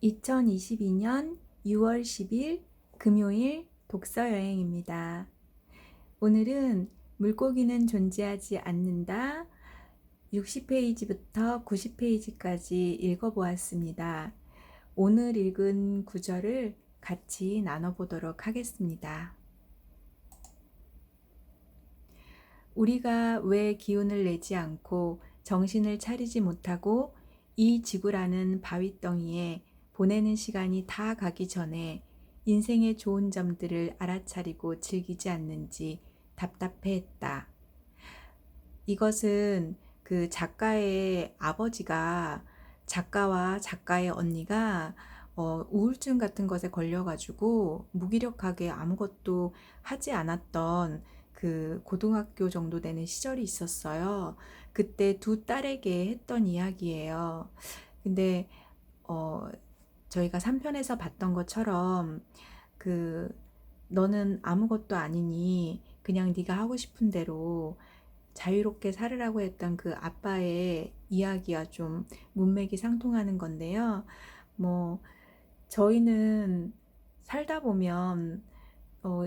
2022년 6월 10일 금요일 독서 여행입니다. 오늘은 물고기는 존재하지 않는다 60페이지부터 90페이지까지 읽어보았습니다. 오늘 읽은 구절을 같이 나눠보도록 하겠습니다. 우리가 왜 기운을 내지 않고 정신을 차리지 못하고 이 지구라는 바위덩이에 보내는 시간이 다 가기 전에 인생의 좋은 점들을 알아차리고 즐기지 않는지 답답해했다. 이것은 그 작가의 아버지가 작가와 작가의 언니가 우울증 같은 것에 걸려가지고 무기력하게 아무것도 하지 않았던 그 고등학교 정도 되는 시절이 있었어요. 그때 두 딸에게 했던 이야기예요. 근데 저희가 3편에서 봤던 것처럼 그 너는 아무것도 아니니 그냥 네가 하고 싶은 대로 자유롭게 살으라고 했던 그 아빠의 이야기와 좀 문맥이 상통하는 건데요. 뭐 저희는 살다 보면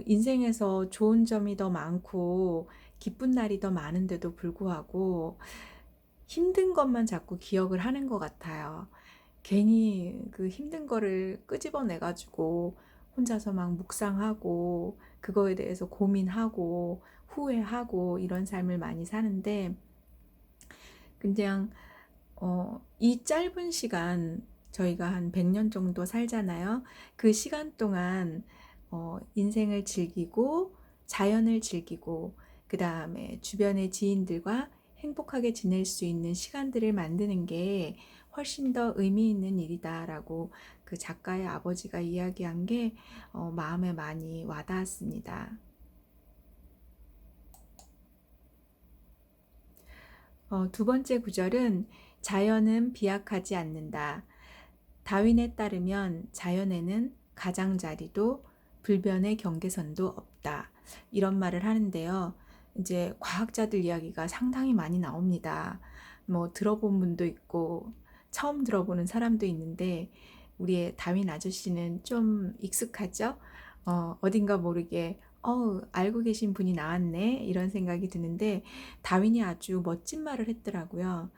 인생에서 좋은 점이 더 많고 기쁜 날이 더 많은데도 불구하고 힘든 것만 자꾸 기억을 하는 것 같아요. 괜히 그 힘든 거를 끄집어내 가지고 혼자서 막 묵상하고 그거에 대해서 고민하고 후회하고 이런 삶을 많이 사는데, 그냥 이 짧은 시간, 저희가 한 100년 정도 살잖아요. 그 시간 동안 인생을 즐기고 자연을 즐기고 그 다음에 주변의 지인들과 행복하게 지낼 수 있는 시간들을 만드는 게 훨씬 더 의미 있는 일이다라고 그 작가의 아버지가 이야기한 게 마음에 많이 와닿았습니다. 두 번째 구절은 자연은 비약하지 않는다. 다윈에 따르면 자연에는 가장자리도 불변의 경계선도 없다. 이런 말을 하는데요. 이제 과학자들 이야기가 상당히 많이 나옵니다. 뭐 들어본 분도 있고 처음 들어보는 사람도 있는데 우리의 다윈 아저씨는 좀 익숙하죠? 어딘가 모르게 알고 계신 분이 나왔네 이런 생각이 드는데, 다윈이 아주 멋진 말을 했더라고요.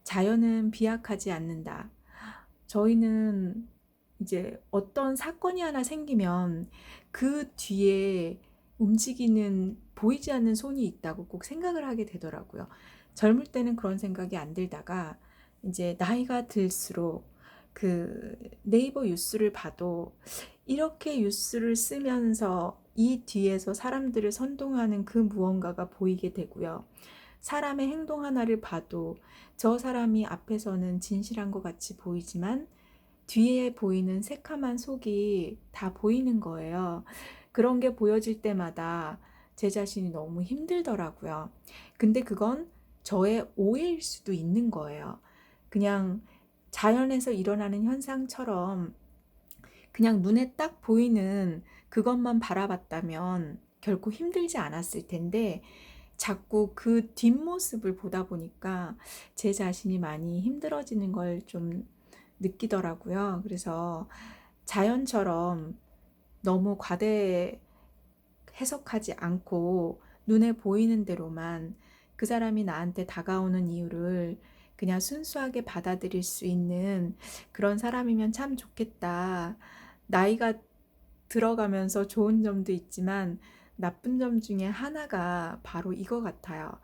자연은 비약하지 않는다. 저희는 이제 어떤 사건이 하나 생기면 그 뒤에 움직이는 보이지 않는 손이 있다고 꼭 생각을 하게 되더라고요. 젊을 때는 그런 생각이 안 들다가 이제 나이가 들수록 그 네이버 뉴스를 봐도 이렇게 뉴스를 쓰면서 이 뒤에서 사람들을 선동하는 그 무언가가 보이게 되고요. 사람의 행동 하나를 봐도 저 사람이 앞에서는 진실한 것 같이 보이지만 뒤에 보이는 새카만 속이 다 보이는 거예요. 그런 게 보여질 때마다 제 자신이 너무 힘들더라고요. 근데 그건 저의 오해일 수도 있는 거예요. 그냥 자연에서 일어나는 현상처럼 그냥 눈에 딱 보이는 그것만 바라봤다면 결코 힘들지 않았을 텐데, 자꾸 그 뒷모습을 보다 보니까 제 자신이 많이 힘들어지는 걸 좀 느끼더라고요. 그래서 자연처럼 너무 과대 해석하지 않고 눈에 보이는 대로만 그 사람이 나한테 다가오는 이유를 그냥 순수하게 받아들일 수 있는 그런 사람이면 참 좋겠다. 나이가 들어가면서 좋은 점도 있지만 나쁜 점 중에 하나가 바로 이거 같아요.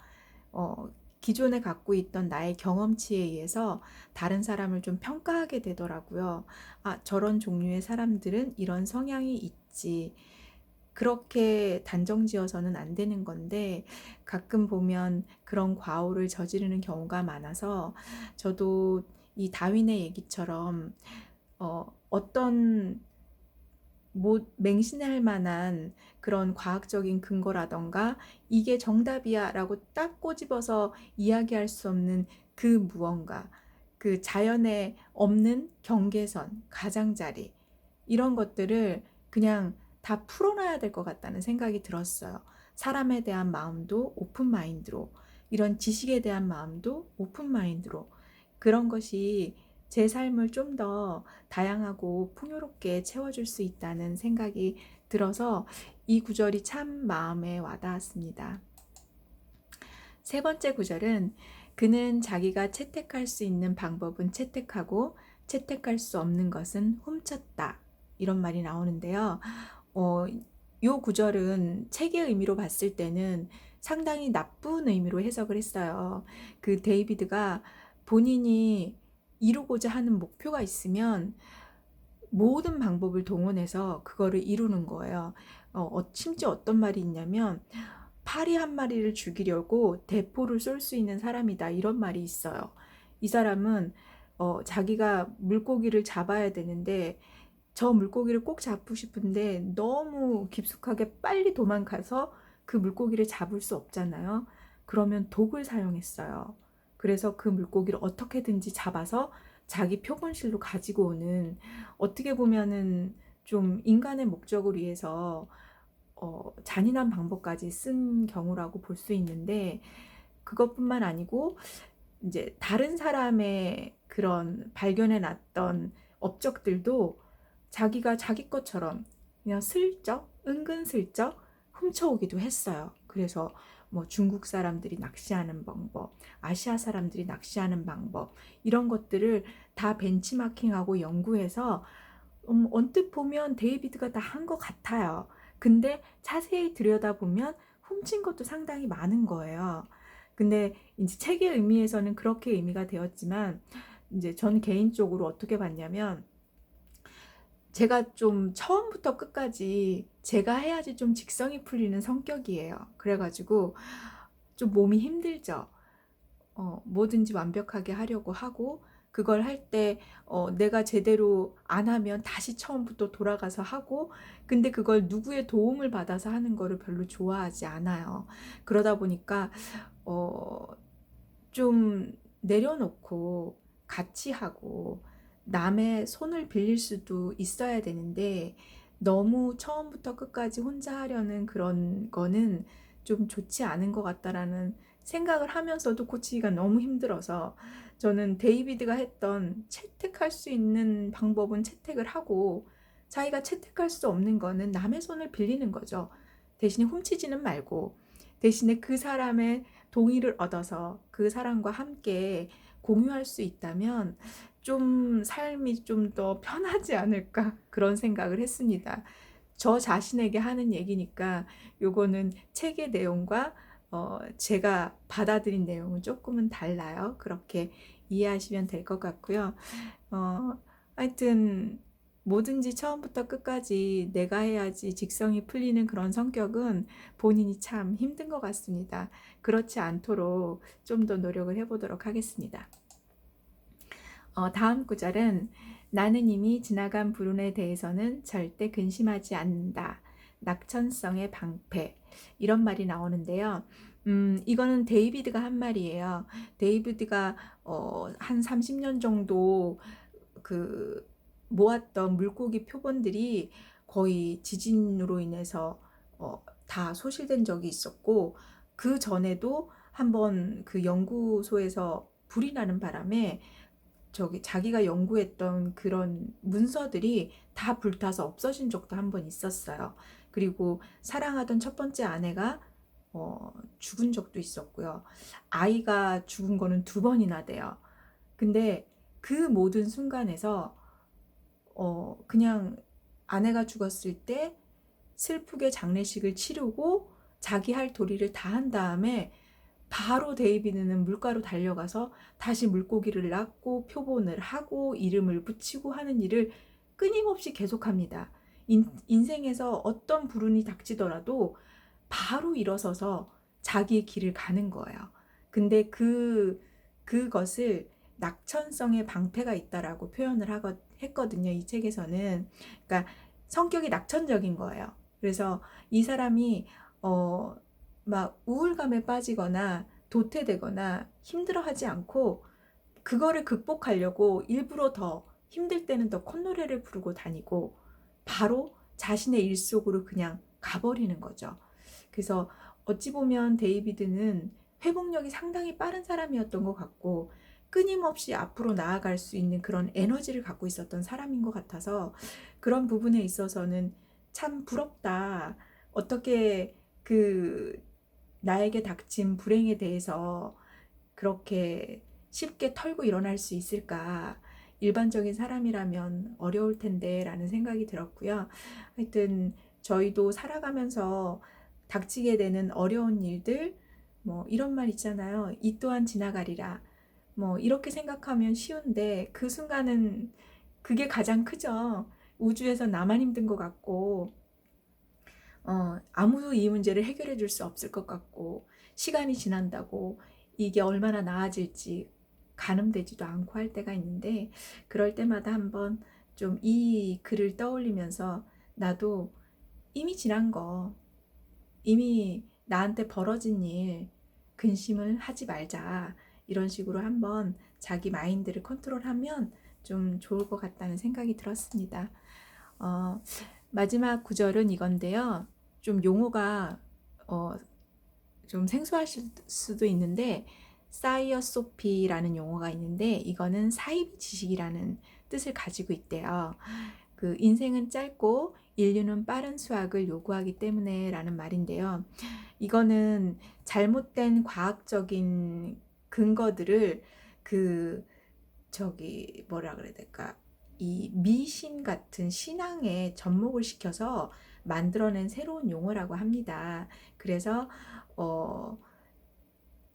기존에 갖고 있던 나의 경험치에 의해서 다른 사람을 좀 평가하게 되더라고요. 아, 저런 종류의 사람들은 이런 성향이 있지. 그렇게 단정 지어서는 안 되는 건데, 가끔 보면 그런 과오를 저지르는 경우가 많아서 저도 이 다윈의 얘기처럼 어떤 맹신할 만한 그런 과학적인 근거라던가 이게 정답이야 라고 딱 꼬집어서 이야기할 수 없는 그 무언가, 그 자연에 없는 경계선, 가장자리, 이런 것들을 그냥 다 풀어놔야 될 것 같다는 생각이 들었어요. 사람에 대한 마음도 오픈 마인드로, 이런 지식에 대한 마음도 오픈 마인드로, 그런 것이 제 삶을 좀 더 다양하고 풍요롭게 채워줄 수 있다는 생각이 들어서 이 구절이 참 마음에 와닿았습니다. 세 번째 구절은 그는 자기가 채택할 수 있는 방법은 채택하고 채택할 수 없는 것은 훔쳤다. 이런 말이 나오는데요. 요 구절은 책의 의미로 봤을 때는 상당히 나쁜 의미로 해석을 했어요. 그 데이비드가 본인이 이루고자 하는 목표가 있으면 모든 방법을 동원해서 그거를 이루는 거예요. 심지어 어떤 말이 있냐면 파리 한 마리를 죽이려고 대포를 쏠 수 있는 사람이다. 이런 말이 있어요. 이 사람은 자기가 물고기를 잡아야 되는데 저 물고기를 꼭 잡고 싶은데 너무 깊숙하게 빨리 도망가서 그 물고기를 잡을 수 없잖아요. 그러면 독을 사용했어요. 그래서 그 물고기를 어떻게든지 잡아서 자기 표본실로 가지고 오는, 어떻게 보면은 좀 인간의 목적을 위해서 잔인한 방법까지 쓴 경우라고 볼 수 있는데, 그것뿐만 아니고 이제 다른 사람의 그런 발견해 놨던 업적들도 자기가 자기 것처럼 그냥 슬쩍, 은근슬쩍 훔쳐오기도 했어요. 그래서 뭐 중국 사람들이 낚시하는 방법, 아시아 사람들이 낚시하는 방법, 이런 것들을 다 벤치마킹하고 연구해서 언뜻 보면 데이비드가 다 한 것 같아요. 근데 자세히 들여다보면 훔친 것도 상당히 많은 거예요. 근데 이제 책의 의미에서는 그렇게 의미가 되었지만, 이제 저는 개인적으로 어떻게 봤냐면, 제가 좀 처음부터 끝까지 제가 해야지 좀 직성이 풀리는 성격이에요. 그래가지고 좀 몸이 힘들죠. 뭐든지 완벽하게 하려고 하고, 그걸 할 때 내가 제대로 안 하면 다시 처음부터 돌아가서 하고, 근데 그걸 누구의 도움을 받아서 하는 거를 별로 좋아하지 않아요. 그러다 보니까 어, 좀 내려놓고 같이 하고 남의 손을 빌릴 수도 있어야 되는데, 너무 처음부터 끝까지 혼자 하려는 그런 거는 좀 좋지 않은 것 같다라는 생각을 하면서도 고치기가 너무 힘들어서, 저는 데이비드가 했던 채택할 수 있는 방법은 채택을 하고 자기가 채택할 수 없는 거는 남의 손을 빌리는 거죠. 대신에 훔치지는 말고, 대신에 그 사람의 동의를 얻어서 그 사람과 함께 공유할 수 있다면 좀 삶이 좀 더 편하지 않을까, 그런 생각을 했습니다. 저 자신에게 하는 얘기니까 요거는 책의 내용과 제가 받아들인 내용은 조금은 달라요. 그렇게 이해하시면 될 것 같고요. 어, 하여튼 뭐든지 처음부터 끝까지 내가 해야지 직성이 풀리는 그런 성격은 본인이 참 힘든 것 같습니다. 그렇지 않도록 좀 더 노력을 해보도록 하겠습니다. 다음 구절은 나는 이미 지나간 불운에 대해서는 절대 근심하지 않는다. 낙천성의 방패. 이런 말이 나오는데요. 이거는 데이비드가 한 말이에요. 데이비드가 한 30년 정도 그 모았던 물고기 표본들이 거의 지진으로 인해서 다 소실된 적이 있었고, 그 전에도 한번 그 연구소에서 불이 나는 바람에 자기가 연구했던 그런 문서들이 다 불타서 없어진 적도 한 번 있었어요. 그리고 사랑하던 첫 번째 아내가 죽은 적도 있었고요. 아이가 죽은 거는 2번이나 돼요. 근데 그 모든 순간에서 그냥 아내가 죽었을 때 슬프게 장례식을 치르고 자기 할 도리를 다 한 다음에 바로 데이비드는 물가로 달려가서 다시 물고기를 낳고 표본을 하고 이름을 붙이고 하는 일을 끊임없이 계속합니다. 인생에서 어떤 불운이 닥치더라도 바로 일어서서 자기의 길을 가는 거예요. 근데 그것을 낙천성의 방패가 있다라고 표현을 했거든요. 이 책에서는. 그러니까 성격이 낙천적인 거예요. 그래서 이 사람이 막 우울감에 빠지거나 도태되거나 힘들어하지 않고, 그거를 극복하려고 일부러 더 힘들 때는 더 콧노래를 부르고 다니고 바로 자신의 일 속으로 그냥 가버리는 거죠. 그래서 어찌 보면 데이비드는 회복력이 상당히 빠른 사람이었던 것 같고, 끊임없이 앞으로 나아갈 수 있는 그런 에너지를 갖고 있었던 사람인 것 같아서 그런 부분에 있어서는 참 부럽다. 어떻게 그 나에게 닥친 불행에 대해서 그렇게 쉽게 털고 일어날 수 있을까? 일반적인 사람이라면 어려울 텐데 라는 생각이 들었고요. 하여튼 저희도 살아가면서 닥치게 되는 어려운 일들, 뭐 이런 말 있잖아요. 이 또한 지나가리라. 뭐 이렇게 생각하면 쉬운데 그 순간은 그게 가장 크죠. 우주에서 나만 힘든 것 같고 아무도 이 문제를 해결해 줄 수 없을 것 같고 시간이 지난다고 이게 얼마나 나아질지 가늠되지도 않고 할 때가 있는데 그럴 때마다 한번 좀 이 글을 떠올리면서 나도 이미 지난 거, 이미 나한테 벌어진 일 근심을 하지 말자. 이런 식으로 한번 자기 마인드를 컨트롤하면 좀 좋을 것 같다는 생각이 들었습니다. 어, 마지막 구절은 이건데요. 좀 용어가 좀 생소하실 수도 있는데 사이어소피라는 용어가 있는데 이거는 사이비 지식이라는 뜻을 가지고 있대요. 그 인생은 짧고 인류는 빠른 수학을 요구하기 때문에 라는 말인데요. 이거는 잘못된 과학적인 근거들을 그 뭐라 그래야 될까? 이 미신 같은 신앙에 접목을 시켜서 만들어낸 새로운 용어라고 합니다. 그래서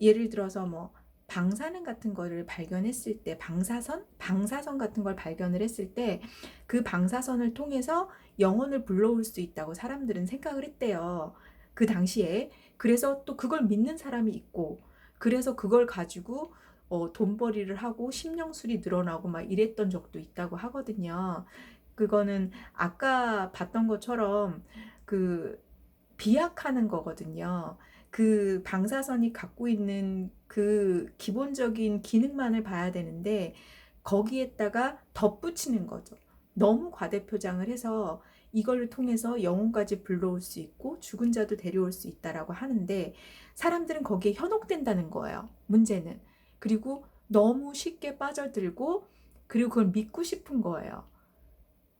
예를 들어서 뭐 방사능 같은 거를 발견했을 때 방사선 같은 걸 발견을 했을 때 그 방사선을 통해서 영혼을 불러올 수 있다고 사람들은 생각을 했대요. 그 당시에. 그래서 또 그걸 믿는 사람이 있고 그래서 그걸 가지고 돈벌이를 하고 심령술이 늘어나고 막 이랬던 적도 있다고 하거든요. 그거는 아까 봤던 것처럼 그 비약하는 거거든요. 그 방사선이 갖고 있는 그 기본적인 기능만을 봐야 되는데 거기에다가 덧붙이는 거죠. 너무 과대표장을 해서 이걸 통해서 영혼까지 불러올 수 있고 죽은 자도 데려올 수 있다라고 하는데 사람들은 거기에 현혹된다는 거예요. 문제는. 그리고 너무 쉽게 빠져들고 그리고 그걸 믿고 싶은 거예요.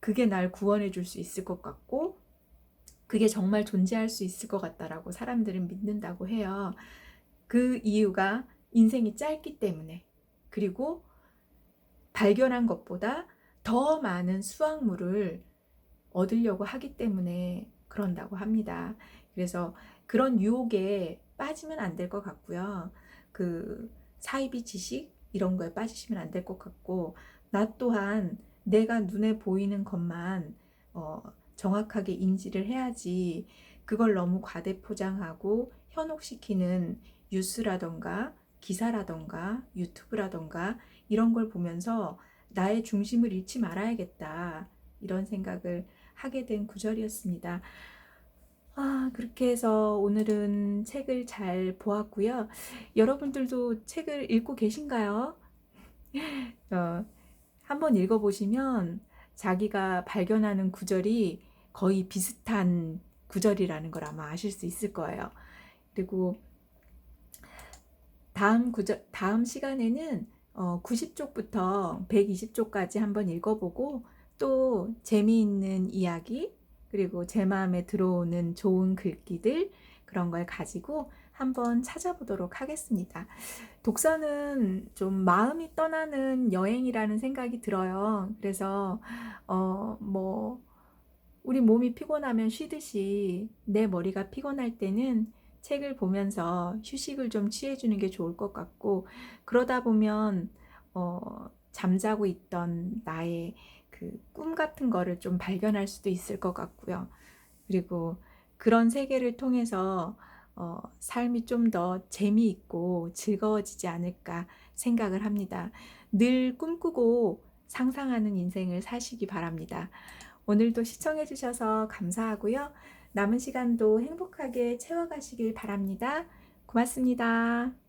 그게 날 구원해 줄 수 있을 것 같고 그게 정말 존재할 수 있을 것 같다라고 사람들은 믿는다고 해요. 그 이유가 인생이 짧기 때문에 그리고 발견한 것보다 더 많은 수확물을 얻으려고 하기 때문에 그런다고 합니다. 그래서 그런 유혹에 빠지면 안 될 것 같고요. 그 사이비 지식 이런 거에 빠지시면 안 될 것 같고 나 또한 내가 눈에 보이는 것만 정확하게 인지를 해야지 그걸 너무 과대포장하고 현혹시키는 뉴스라던가 기사라던가 유튜브라던가 이런 걸 보면서 나의 중심을 잃지 말아야겠다 이런 생각을 하게 된 구절이었습니다. 그렇게 해서 오늘은 책을 잘 보았고요. 여러분들도 책을 읽고 계신가요? 한번 읽어보시면 자기가 발견하는 구절이 거의 비슷한 구절이라는 걸 아마 아실 수 있을 거예요. 그리고 다음 시간에는 90쪽부터 120쪽까지 한번 읽어보고 또 재미있는 이야기 그리고 제 마음에 들어오는 좋은 글귀들 그런 걸 가지고 한번 찾아보도록 하겠습니다. 독서는 좀 마음이 떠나는 여행이라는 생각이 들어요. 그래서 뭐 우리 몸이 피곤하면 쉬듯이 내 머리가 피곤할 때는 책을 보면서 휴식을 좀 취해주는 게 좋을 것 같고 그러다 보면 잠자고 있던 나의 그 꿈 같은 거를 좀 발견할 수도 있을 것 같고요. 그리고 그런 세계를 통해서 삶이 좀 더 재미있고 즐거워지지 않을까 생각을 합니다. 늘 꿈꾸고 상상하는 인생을 사시기 바랍니다. 오늘도 시청해 주셔서 감사하고요. 남은 시간도 행복하게 채워가시길 바랍니다. 고맙습니다.